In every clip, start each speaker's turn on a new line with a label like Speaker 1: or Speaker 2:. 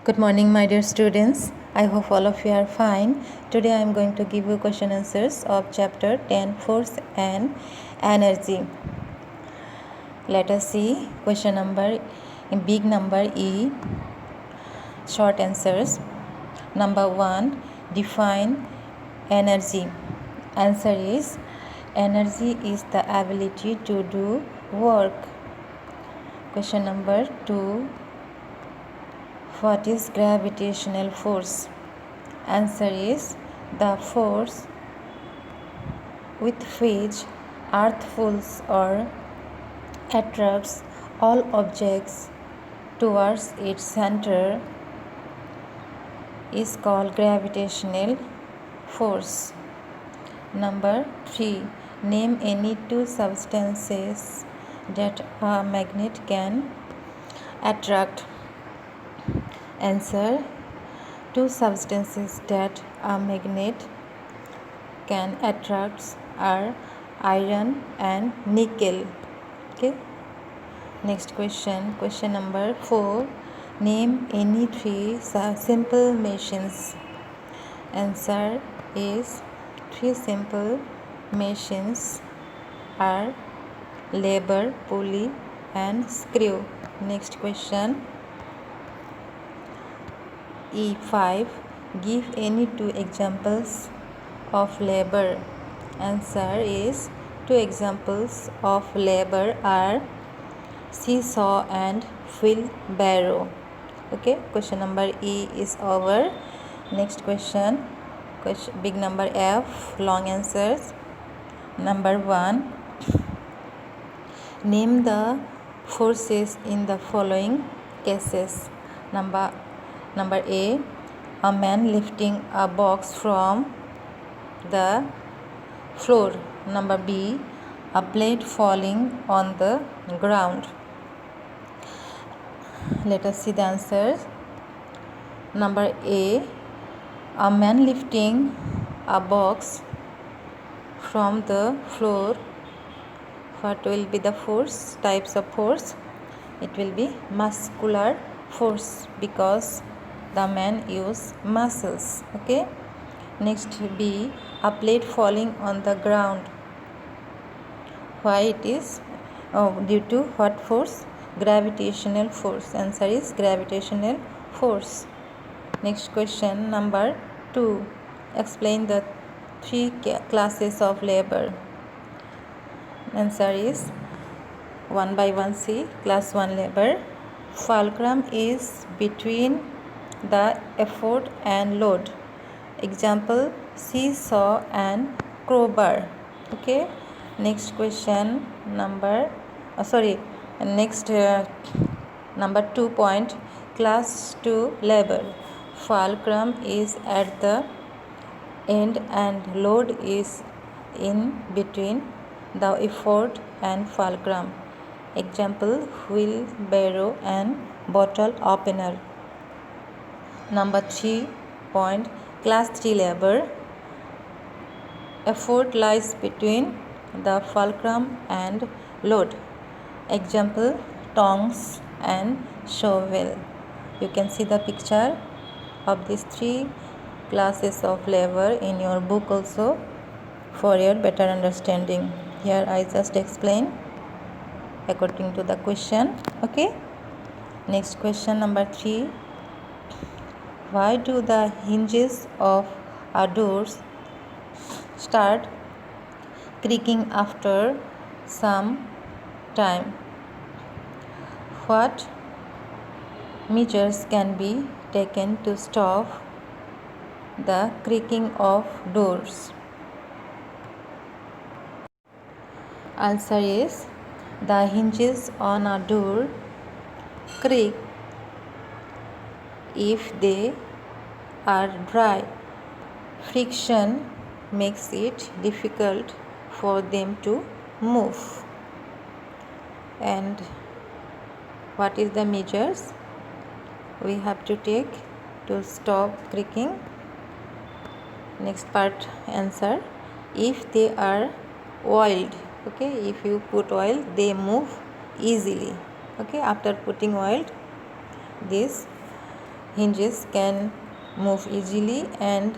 Speaker 1: Good morning, my dear students. I hope all of you are fine. Today I am going to give you question answers of chapter 10 Force and Energy. Let us see question number in big number E. Short answers. Number 1. Define energy. Answer is energy is the ability to do work. Question number 2. What is gravitational force? Answer is the force with which Earth pulls or attracts all objects towards its center is called gravitational force. Number 3. Name any two substances that a magnet can attract. Answer. Two substances that a magnet can attract are iron and nickel. Okay. Next question. Question number 4. Name any three simple machines. Answer is three simple machines are lever, pulley and screw. Next question. E5. Give any two examples of lever. Answer is two examples of lever are seesaw and wheelbarrow. Okay, question number E is over. Next question big number F, long answers. Number 1. Name the forces in the following cases. Number A. A man lifting a box from the floor. Number B. A plate falling on the ground. Let us see the answers. Number A. A man lifting a box from the floor. What will be the force? Types of force. It will be muscular force because the man use muscles. Okay. Next B. A plate falling on the ground. Why it is? Due to what force? Gravitational force. Answer is gravitational force. Next question number 2. Explain the three classes of labor. Answer is 1 by 1 C. Class 1 labor. Fulcrum is between the effort and load. Example seesaw and crowbar. Okay. Next question number number 2 point. Class 2 labor. Fulcrum is at the end and load is in between the effort and fulcrum. Example wheelbarrow and bottle opener. Number 3 point. Class 3 labor. Effort lies between the fulcrum and load. Example tongs and shovel. You can see the picture of these three classes of labor in your book also for your better understanding. Here I just explain according to the question. Okay. Next question number 3. Why do the hinges of a doors start creaking after some time? What measures can be taken to stop the creaking of doors? Answer is the hinges on a door creak if they are dry. Friction makes it difficult for them to move. And what is the measures we have to take to stop creaking? Next part answer. If they are oiled. Okay, if you put oil they move easily. Okay, after putting oil this hinges can move easily and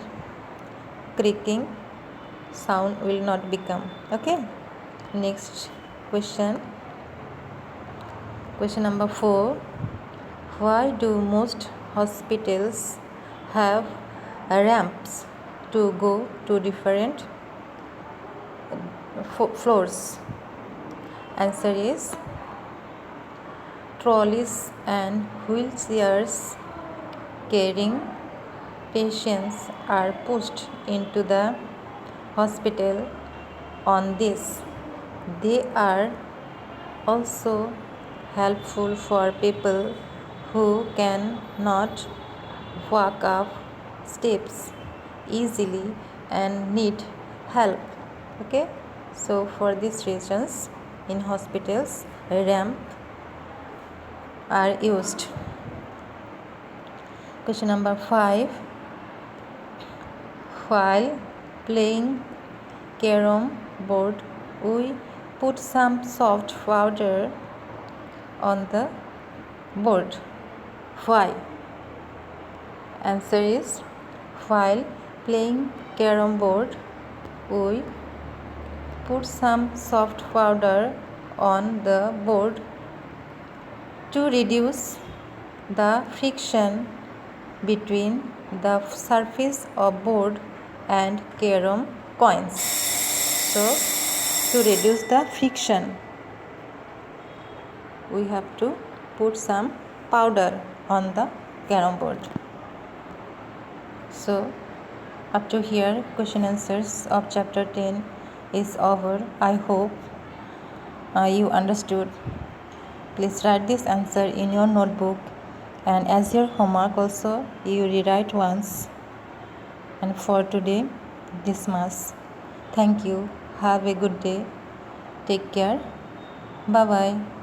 Speaker 1: creaking sound will not become. Okay, next question number 4. Why do most hospitals have ramps to go to different floors? Answer is trolleys and wheelchairs carrying patients are pushed into the hospital on this. They are also helpful for people who cannot walk up steps easily and need help. Okay, so for these reasons in hospitals ramp are used. Question number 5. While playing carom board, we put some soft powder on the board. Why? Answer is while playing carom board, we put some soft powder on the board to reduce the friction between the surface of board and carom coins. So to reduce the friction, we have to put some powder on the carom board. So up to here question answers of chapter 10 is over. I hope you understood. Please write this answer in your notebook, and as your homework also you rewrite once. And for today this much. Thank you. Have a good day. Take care. Bye bye.